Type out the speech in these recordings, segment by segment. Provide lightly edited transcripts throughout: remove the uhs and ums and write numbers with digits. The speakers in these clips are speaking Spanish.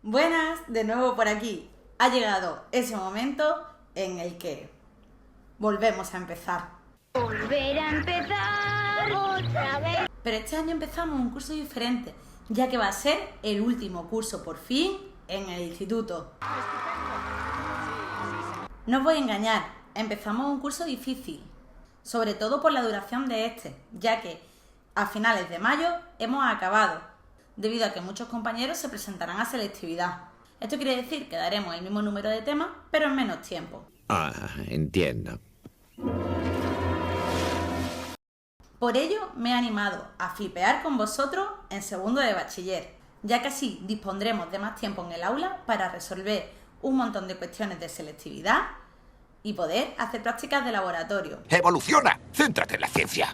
Buenas, de nuevo por aquí. Ha llegado ese momento en el que volvemos a empezar. Volver a empezar otra vez. Pero este año empezamos un curso diferente, ya que va a ser el último curso por fin en el instituto. No os voy a engañar, empezamos un curso difícil, sobre todo por la duración de este, ya que a finales de mayo hemos acabado, debido a que muchos compañeros se presentarán a selectividad. Esto quiere decir que daremos el mismo número de temas, pero en menos tiempo. Entiendo. Por ello me he animado a flipear con vosotros en segundo de bachiller, ya que así dispondremos de más tiempo en el aula para resolver un montón de cuestiones de selectividad y poder hacer prácticas de laboratorio. ¡Evoluciona! ¡Céntrate en la ciencia!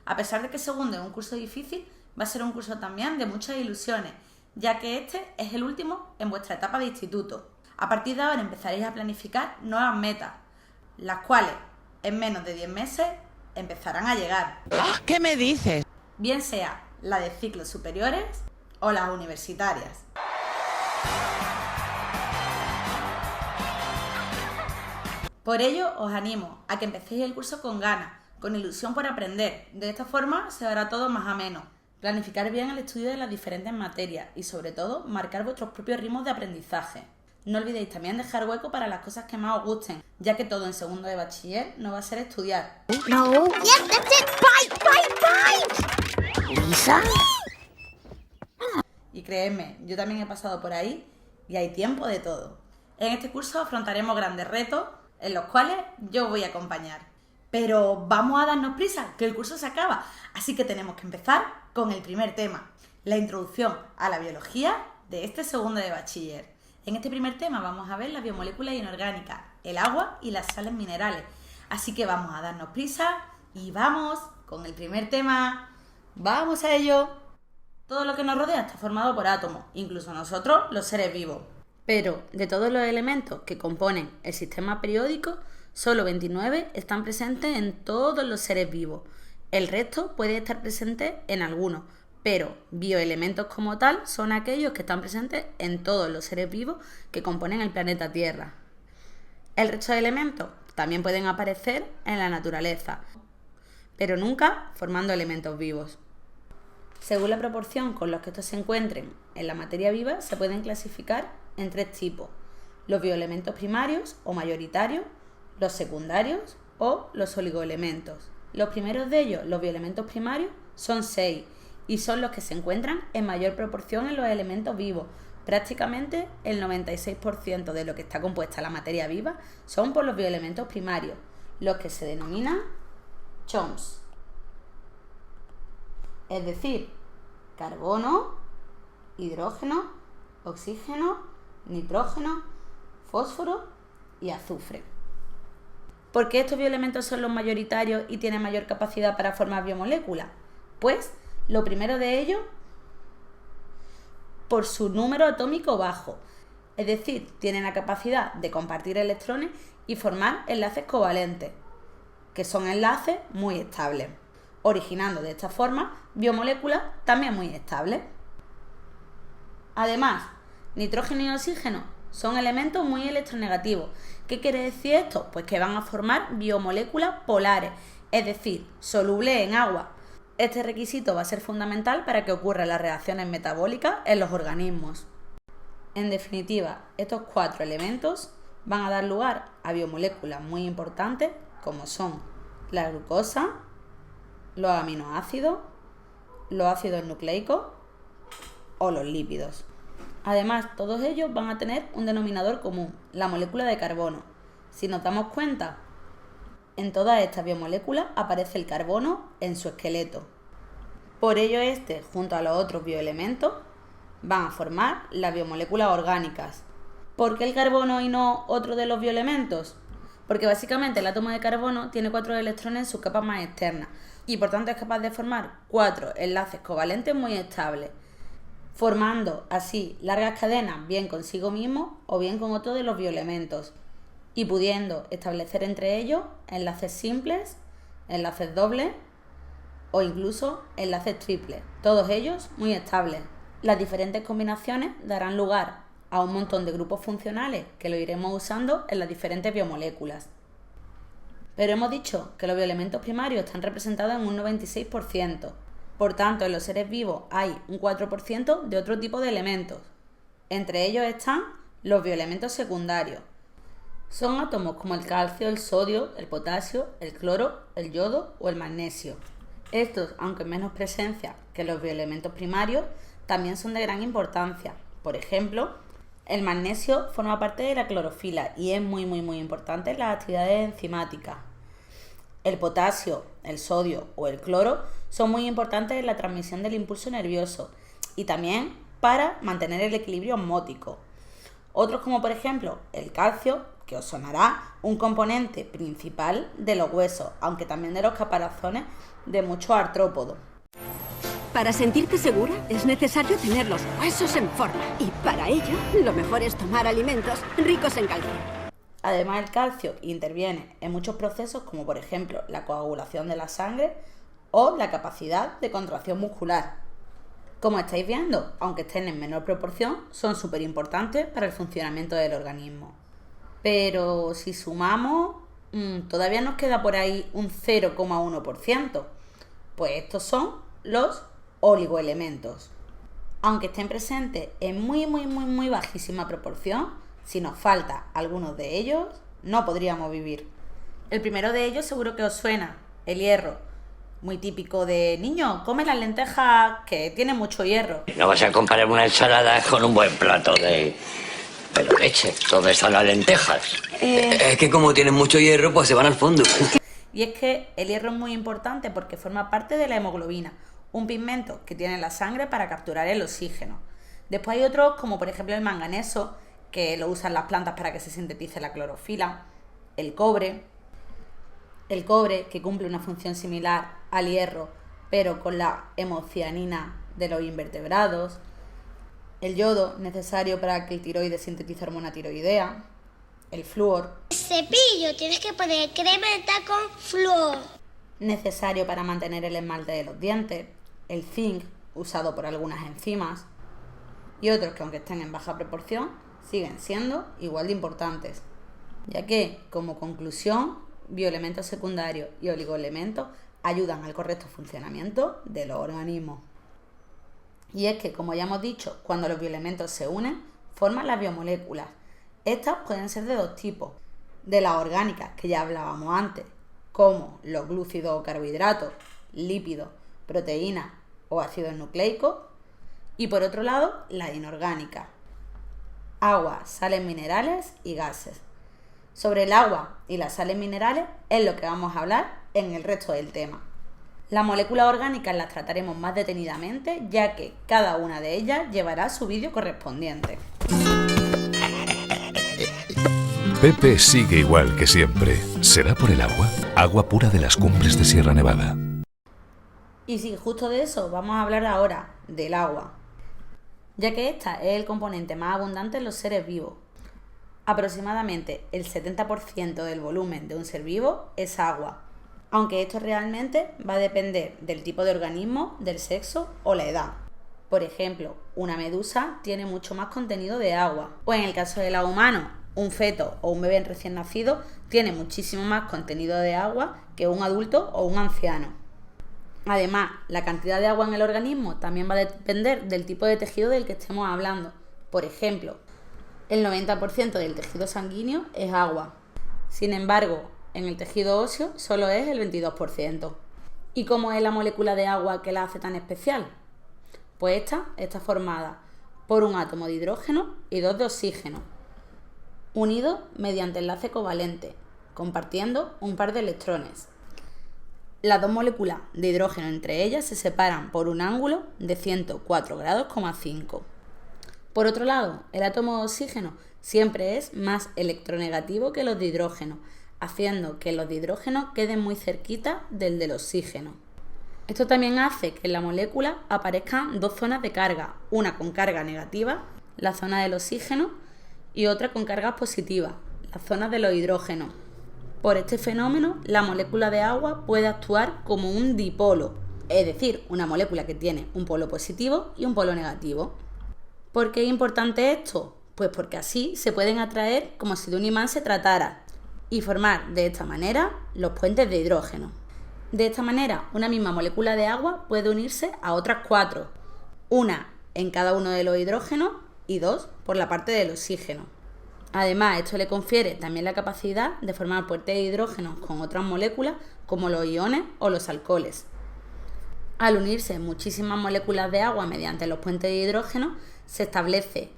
A pesar de que segundo es un curso difícil, va a ser un curso también de muchas ilusiones, ya que este es el último en vuestra etapa de instituto. A partir de ahora empezaréis a planificar nuevas metas, las cuales en menos de 10 meses empezarán a llegar. ¿Qué me dices? Bien sea la de ciclos superiores o las universitarias. Por ello os animo a que empecéis el curso con ganas, con ilusión por aprender. De esta forma se hará todo más ameno. Planificar bien el estudio de las diferentes materias y sobre todo marcar vuestros propios ritmos de aprendizaje. No olvidéis también dejar hueco para las cosas que más os gusten, ya que todo en segundo de bachiller no va a ser estudiar. No. Yes, that's it. Bite. Lisa. Y creedme, yo también he pasado por ahí y hay tiempo de todo. En este curso afrontaremos grandes retos en los cuales yo os voy a acompañar. Pero vamos a darnos prisa, que el curso se acaba, así que tenemos que empezar con el primer tema, la introducción a la biología de este segundo de bachiller. En este primer tema vamos a ver las biomoléculas inorgánicas, el agua y las sales minerales. Así que vamos a darnos prisa y vamos con el primer tema. ¡Vamos a ello! Todo lo que nos rodea está formado por átomos, incluso nosotros, los seres vivos. Pero de todos los elementos que componen el sistema periódico, solo 29 están presentes en todos los seres vivos. El resto puede estar presente en algunos, pero bioelementos como tal son aquellos que están presentes en todos los seres vivos que componen el planeta Tierra. El resto de elementos también pueden aparecer en la naturaleza, pero nunca formando elementos vivos. Según la proporción con la que estos se encuentren en la materia viva, se pueden clasificar en tres tipos: los bioelementos primarios o mayoritarios, los secundarios o los oligoelementos. Los primeros de ellos, los bioelementos primarios, son 6 y son los que se encuentran en mayor proporción en los elementos vivos. Prácticamente el 96% de lo que está compuesta la materia viva son por los bioelementos primarios, los que se denominan CHOMS. Es decir, carbono, hidrógeno, oxígeno, nitrógeno, fósforo y azufre. ¿Por qué estos bioelementos son los mayoritarios y tienen mayor capacidad para formar biomoléculas? Pues lo primero de ellos, por su número atómico bajo, es decir, tienen la capacidad de compartir electrones y formar enlaces covalentes, que son enlaces muy estables, originando de esta forma biomoléculas también muy estables. Además, nitrógeno y oxígeno son elementos muy electronegativos. ¿Qué quiere decir esto? Pues que van a formar biomoléculas polares, es decir, solubles en agua. Este requisito va a ser fundamental para que ocurran las reacciones metabólicas en los organismos. En definitiva, estos 4 elementos van a dar lugar a biomoléculas muy importantes como son la glucosa, los aminoácidos, los ácidos nucleicos o los lípidos. Además, todos ellos van a tener un denominador común, la molécula de carbono. Si nos damos cuenta, en todas estas biomoléculas aparece el carbono en su esqueleto. Por ello, junto a los otros bioelementos, van a formar las biomoléculas orgánicas. ¿Por qué el carbono y no otro de los bioelementos? Porque básicamente el átomo de carbono tiene 4 electrones en sus capas más externas y por tanto es capaz de formar 4 enlaces covalentes muy estables, formando así largas cadenas bien consigo mismo o bien con otro de los bioelementos y pudiendo establecer entre ellos enlaces simples, enlaces dobles o incluso enlaces triples, todos ellos muy estables. Las diferentes combinaciones darán lugar a un montón de grupos funcionales que lo iremos usando en las diferentes biomoléculas. Pero hemos dicho que los bioelementos primarios están representados en un 96%. Por tanto, en los seres vivos hay un 4% de otro tipo de elementos. Entre ellos están los bioelementos secundarios. Son átomos como el calcio, el sodio, el potasio, el cloro, el yodo o el magnesio. Estos, aunque en menos presencia que los bioelementos primarios, también son de gran importancia. Por ejemplo, el magnesio forma parte de la clorofila y es muy importante en las actividades enzimáticas. El potasio, el sodio o el cloro son muy importantes en la transmisión del impulso nervioso y también para mantener el equilibrio osmótico. Otros como por ejemplo el calcio, que os sonará, un componente principal de los huesos, aunque también de los caparazones de muchos artrópodos. Para sentirte segura es necesario tener los huesos en forma y para ello lo mejor es tomar alimentos ricos en calcio. Además, el calcio interviene en muchos procesos como por ejemplo la coagulación de la sangre o la capacidad de contracción muscular. Como estáis viendo, aunque estén en menor proporción, son súper importantes para el funcionamiento del organismo. Pero si sumamos, todavía nos queda por ahí un 0,1%. Pues estos son los oligoelementos. Aunque estén presentes en muy bajísima proporción, si nos falta algunos de ellos, no podríamos vivir. El primero de ellos seguro que os suena, el hierro. Muy típico de niño, come las lentejas que tienen mucho hierro. No vas a comparar una ensalada con un buen plato de... Pero leche, ¿dónde están las lentejas? Es que como tienen mucho hierro, pues se van al fondo. Y es que el hierro es muy importante porque forma parte de la hemoglobina, un pigmento que tiene la sangre para capturar el oxígeno. Después hay otros como por ejemplo el manganeso, que lo usan las plantas para que se sintetice la clorofila, el cobre que cumple una función similar al hierro pero con la hemocianina de los invertebrados, el yodo necesario para que el tiroides sintetice hormona tiroidea, el flúor Cepillo, tienes que poner crema dental con flúor. necesario para mantener el esmalte de los dientes, el zinc usado por algunas enzimas y otros que aunque estén en baja proporción siguen siendo igual de importantes, ya que, como conclusión, bioelementos secundarios y oligoelementos ayudan al correcto funcionamiento de los organismos. Y es que, como ya hemos dicho, cuando los bioelementos se unen, forman las biomoléculas. Estas pueden ser de dos tipos, de las orgánicas, que ya hablábamos antes, como los glúcidos o carbohidratos, lípidos, proteínas o ácidos nucleicos, y por otro lado, las inorgánicas, agua, sales minerales y gases. Sobre el agua y las sales minerales es lo que vamos a hablar en el resto del tema. Las moléculas orgánicas las trataremos más detenidamente, ya que cada una de ellas llevará su vídeo correspondiente. Pepe sigue igual que siempre. ¿Será por el agua? Agua pura de las cumbres de Sierra Nevada. Y sí, justo de eso vamos a hablar ahora, del agua, ya que esta es el componente más abundante en los seres vivos. Aproximadamente el 70% del volumen de un ser vivo es agua, aunque esto realmente va a depender del tipo de organismo, del sexo o la edad. Por ejemplo, una medusa tiene mucho más contenido de agua, o en el caso de los humanos, un feto o un bebé recién nacido tiene muchísimo más contenido de agua que un adulto o un anciano. Además, la cantidad de agua en el organismo también va a depender del tipo de tejido del que estemos hablando. Por ejemplo, el 90% del tejido sanguíneo es agua. Sin embargo, en el tejido óseo solo es el 22%. ¿Y cómo es la molécula de agua que la hace tan especial? Pues esta está formada por un átomo de hidrógeno y dos de oxígeno, unidos mediante enlace covalente, compartiendo un par de electrones. Las dos moléculas de hidrógeno entre ellas se separan por un ángulo de 104,5 grados. Por otro lado, el átomo de oxígeno siempre es más electronegativo que los de hidrógeno, haciendo que los de hidrógeno queden muy cerquita del del oxígeno. Esto también hace que en la molécula aparezcan dos zonas de carga, una con carga negativa, la zona del oxígeno, y otra con cargas positivas, las zonas de los hidrógenos. Por este fenómeno, la molécula de agua puede actuar como un dipolo, es decir, una molécula que tiene un polo positivo y un polo negativo. ¿Por qué es importante esto? Pues porque así se pueden atraer como si de un imán se tratara y formar de esta manera los puentes de hidrógeno. De esta manera, una misma molécula de agua puede unirse a otras 4, una en cada uno de los hidrógenos y 2 por la parte del oxígeno. Además, esto le confiere también la capacidad de formar puentes de hidrógeno con otras moléculas como los iones o los alcoholes. Al unirse muchísimas moléculas de agua mediante los puentes de hidrógeno, se establece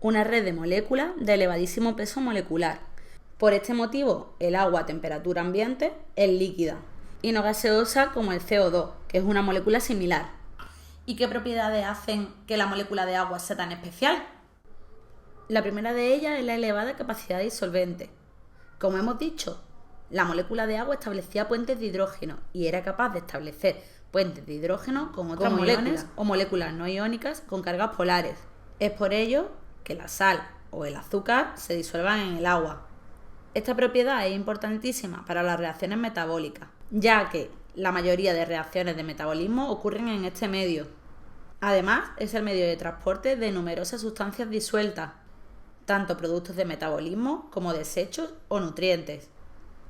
una red de moléculas de elevadísimo peso molecular. Por este motivo, el agua a temperatura ambiente es líquida y no gaseosa como el CO2, que es una molécula similar. ¿Y qué propiedades hacen que la molécula de agua sea tan especial? La primera de ellas es la elevada capacidad disolvente. Como hemos dicho, la molécula de agua establecía puentes de hidrógeno y era capaz de establecer puentes de hidrógeno con otras moléculas o moléculas no iónicas con cargas polares. Es por ello que la sal o el azúcar se disuelvan en el agua. Esta propiedad es importantísima para las reacciones metabólicas, ya que la mayoría de reacciones de metabolismo ocurren en este medio. Además, es el medio de transporte de numerosas sustancias disueltas, tanto productos de metabolismo como desechos o nutrientes.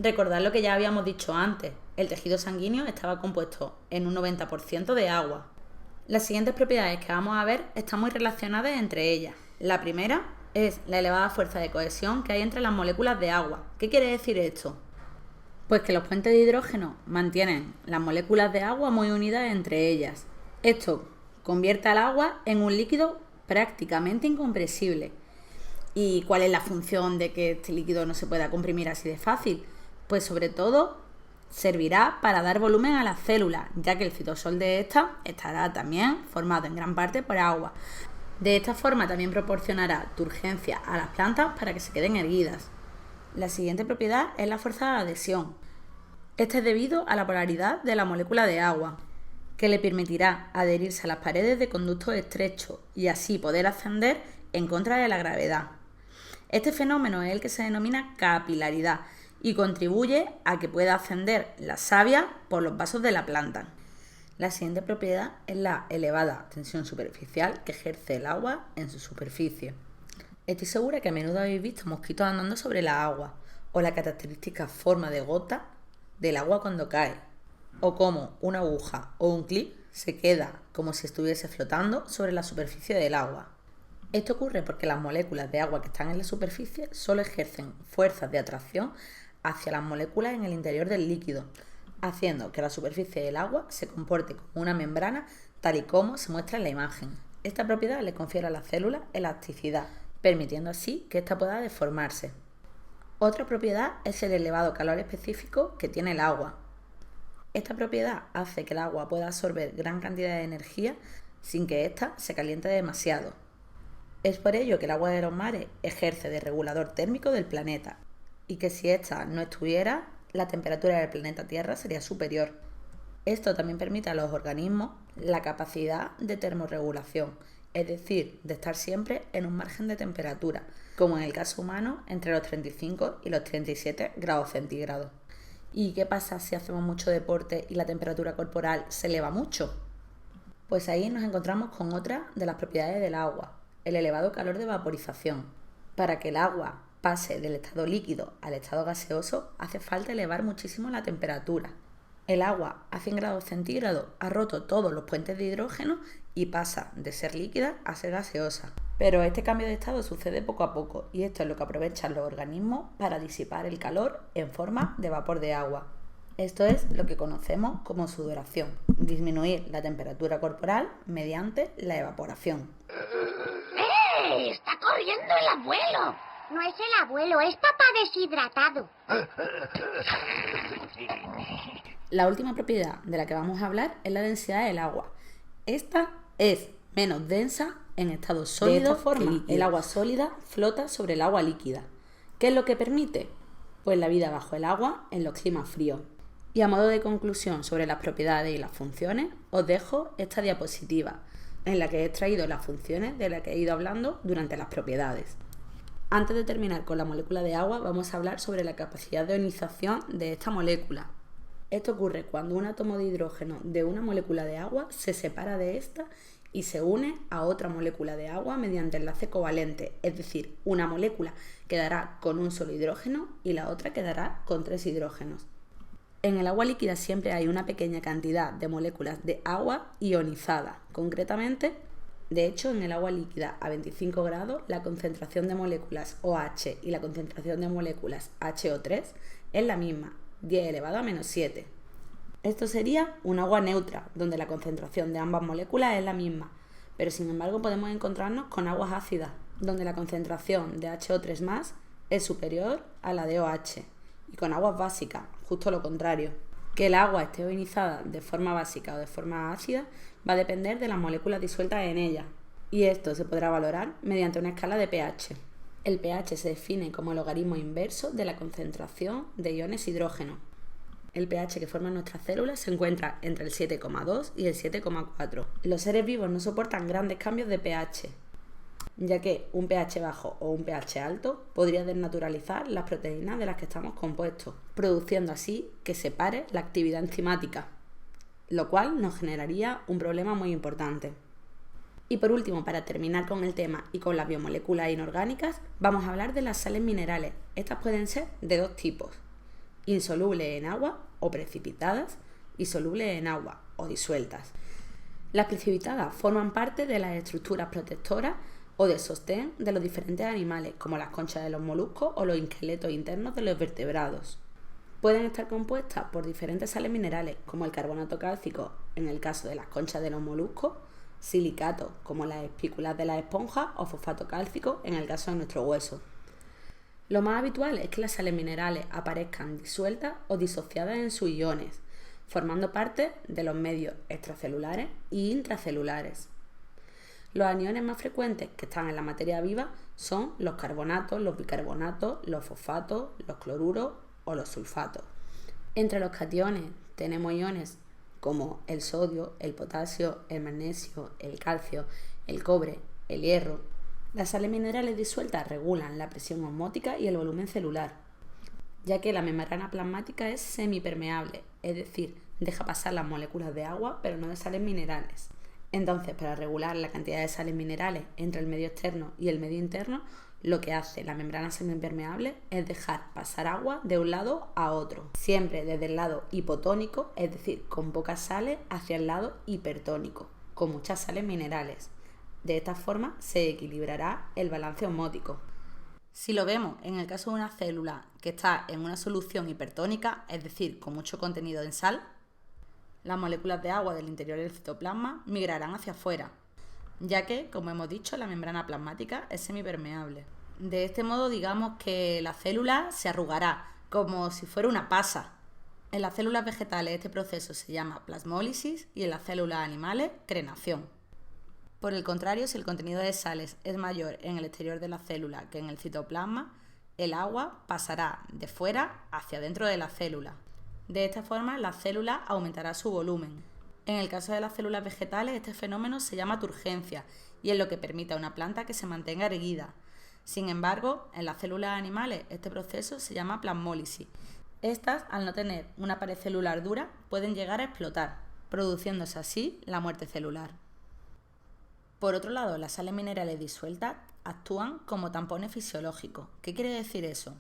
Recordad lo que ya habíamos dicho antes, el tejido sanguíneo estaba compuesto en un 90% de agua. Las siguientes propiedades que vamos a ver están muy relacionadas entre ellas. La primera es la elevada fuerza de cohesión que hay entre las moléculas de agua. ¿Qué quiere decir esto? Pues que los puentes de hidrógeno mantienen las moléculas de agua muy unidas entre ellas. Esto convierte al agua en un líquido prácticamente incompresible. ¿Y cuál es la función de que este líquido no se pueda comprimir así de fácil? Pues sobre todo servirá para dar volumen a las células, ya que el citosol de esta estará también formado en gran parte por agua. De esta forma también proporcionará turgencia a las plantas para que se queden erguidas. La siguiente propiedad es la fuerza de adhesión. Esta es debido a la polaridad de la molécula de agua, que le permitirá adherirse a las paredes de conductos estrechos y así poder ascender en contra de la gravedad. Este fenómeno es el que se denomina capilaridad y contribuye a que pueda ascender la savia por los vasos de la planta. La siguiente propiedad es la elevada tensión superficial que ejerce el agua en su superficie. Estoy segura que a menudo habéis visto mosquitos andando sobre la agua, o la característica forma de gota del agua cuando cae, o cómo una aguja o un clip se queda como si estuviese flotando sobre la superficie del agua. Esto ocurre porque las moléculas de agua que están en la superficie solo ejercen fuerzas de atracción hacia las moléculas en el interior del líquido, haciendo que la superficie del agua se comporte como una membrana tal y como se muestra en la imagen. Esta propiedad le confiere a la célula elasticidad, permitiendo así que ésta pueda deformarse. Otra propiedad es el elevado calor específico que tiene el agua. Esta propiedad hace que el agua pueda absorber gran cantidad de energía sin que ésta se caliente demasiado. Es por ello que el agua de los mares ejerce de regulador térmico del planeta y que si ésta no estuviera, la temperatura del planeta Tierra sería superior. Esto también permite a los organismos la capacidad de termorregulación, es decir, de estar siempre en un margen de temperatura, como en el caso humano entre los 35 y los 37 grados centígrados. ¿Y qué pasa si hacemos mucho deporte y la temperatura corporal se eleva mucho? Pues ahí nos encontramos con otra de las propiedades del agua, el elevado calor de vaporización. Para que el agua pase del estado líquido al estado gaseoso, hace falta elevar muchísimo la temperatura. El agua a 100 grados centígrados ha roto todos los puentes de hidrógeno y pasa de ser líquida a ser gaseosa. Pero este cambio de estado sucede poco a poco y esto es lo que aprovechan los organismos para disipar el calor en forma de vapor de agua. Esto es lo que conocemos como sudoración, disminuir la temperatura corporal mediante la evaporación. ¡Está corriendo el abuelo! No es el abuelo, es papá deshidratado. La última propiedad de la que vamos a hablar es la densidad del agua. Esta es menos densa en estado sólido. De esta forma, el agua sólida flota sobre el agua líquida. ¿Qué es lo que permite? Pues la vida bajo el agua en los climas fríos. Y a modo de conclusión sobre las propiedades y las funciones, os dejo esta diapositiva, en la que he extraído las funciones de las que he ido hablando durante las propiedades. Antes de terminar con la molécula de agua, vamos a hablar sobre la capacidad de ionización de esta molécula. Esto ocurre cuando un átomo de hidrógeno de una molécula de agua se separa de esta y se une a otra molécula de agua mediante enlace covalente, es decir, una molécula quedará con un solo hidrógeno y la otra quedará con 3 hidrógenos. En el agua líquida siempre hay una pequeña cantidad de moléculas de agua ionizada. Concretamente, de hecho, en el agua líquida a 25 grados, la concentración de moléculas OH y la concentración de moléculas HO3 es la misma, 10 elevado a menos 7. Esto sería un agua neutra, donde la concentración de ambas moléculas es la misma, pero sin embargo podemos encontrarnos con aguas ácidas, donde la concentración de HO3+ es superior a la de OH, y con aguas básicas, justo lo contrario. Que el agua esté ionizada de forma básica o de forma ácida va a depender de las moléculas disueltas en ella, y esto se podrá valorar mediante una escala de pH. El pH se define como el logaritmo inverso de la concentración de iones hidrógeno. El pH que forman nuestras células se encuentra entre el 7,2 y el 7,4. Los seres vivos no soportan grandes cambios de pH, ya que un pH bajo o un pH alto podría desnaturalizar las proteínas de las que estamos compuestos, produciendo así que se pare la actividad enzimática, lo cual nos generaría un problema muy importante. Y por último, para terminar con el tema y con las biomoléculas inorgánicas, vamos a hablar de las sales minerales. Estas pueden ser de 2 tipos: insolubles en agua o precipitadas, y solubles en agua o disueltas. Las precipitadas forman parte de las estructuras protectoras o de sostén de los diferentes animales, como las conchas de los moluscos o los esqueletos internos de los vertebrados. Pueden estar compuestas por diferentes sales minerales, como el carbonato cálcico en el caso de las conchas de los moluscos, silicatos como las espículas de las esponjas o fosfato cálcico en el caso de nuestro hueso. Lo más habitual es que las sales minerales aparezcan disueltas o disociadas en sus iones, formando parte de los medios extracelulares y intracelulares. Los aniones más frecuentes que están en la materia viva son los carbonatos, los bicarbonatos, los fosfatos, los cloruros o los sulfatos. Entre los cationes tenemos iones como el sodio, el potasio, el magnesio, el calcio, el cobre, el hierro. Las sales minerales disueltas regulan la presión osmótica y el volumen celular, ya que la membrana plasmática es semipermeable, es decir, deja pasar las moléculas de agua pero no de sales minerales. Entonces, para regular la cantidad de sales minerales entre el medio externo y el medio interno, lo que hace la membrana semipermeable es dejar pasar agua de un lado a otro, siempre desde el lado hipotónico, es decir, con pocas sales, hacia el lado hipertónico, con muchas sales minerales. De esta forma se equilibrará el balance osmótico. Si lo vemos en el caso de una célula que está en una solución hipertónica, es decir, con mucho contenido en sal, las moléculas de agua del interior del citoplasma migrarán hacia afuera, ya que, como hemos dicho, la membrana plasmática es semipermeable. De este modo, digamos que la célula se arrugará, como si fuera una pasa. En las células vegetales este proceso se llama plasmólisis y en las células animales, crenación. Por el contrario, si el contenido de sales es mayor en el exterior de la célula que en el citoplasma, el agua pasará de fuera hacia dentro de la célula. De esta forma, la célula aumentará su volumen. En el caso de las células vegetales, este fenómeno se llama turgencia y es lo que permite a una planta que se mantenga erguida. Sin embargo, en las células animales, este proceso se llama plasmólisis. Estas, al no tener una pared celular dura, pueden llegar a explotar, produciéndose así la muerte celular. Por otro lado, las sales minerales disueltas actúan como tampones fisiológicos. ¿Qué quiere decir eso?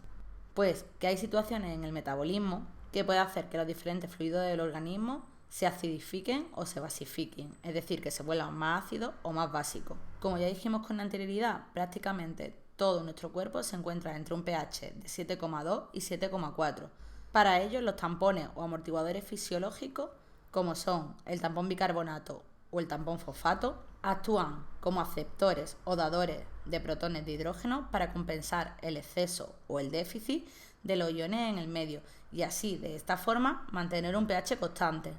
Pues que hay situaciones en el metabolismo que pueden hacer que los diferentes fluidos del organismo se acidifiquen o se basifiquen, es decir, que se vuelvan más ácidos o más básicos. Como ya dijimos con anterioridad, prácticamente todo nuestro cuerpo se encuentra entre un pH de 7,2 y 7,4. Para ello, los tampones o amortiguadores fisiológicos, como son el tampón bicarbonato o el tampón fosfato, actúan como aceptores o dadores de protones de hidrógeno para compensar el exceso o el déficit de los iones en el medio y así, de esta forma, mantener un pH constante.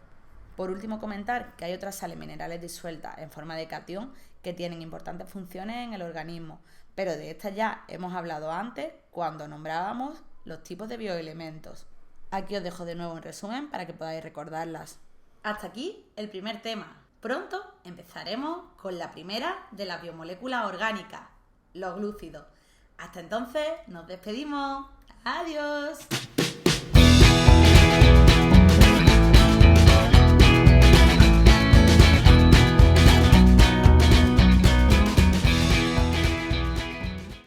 Por último, comentar que hay otras sales minerales disueltas en forma de catión que tienen importantes funciones en el organismo, pero de estas ya hemos hablado antes cuando nombrábamos los tipos de bioelementos. Aquí os dejo de nuevo un resumen para que podáis recordarlas. Hasta aquí el primer tema. Pronto empezaremos con la primera de las biomoléculas orgánicas, los glúcidos. Hasta entonces nos despedimos. ¡Adiós!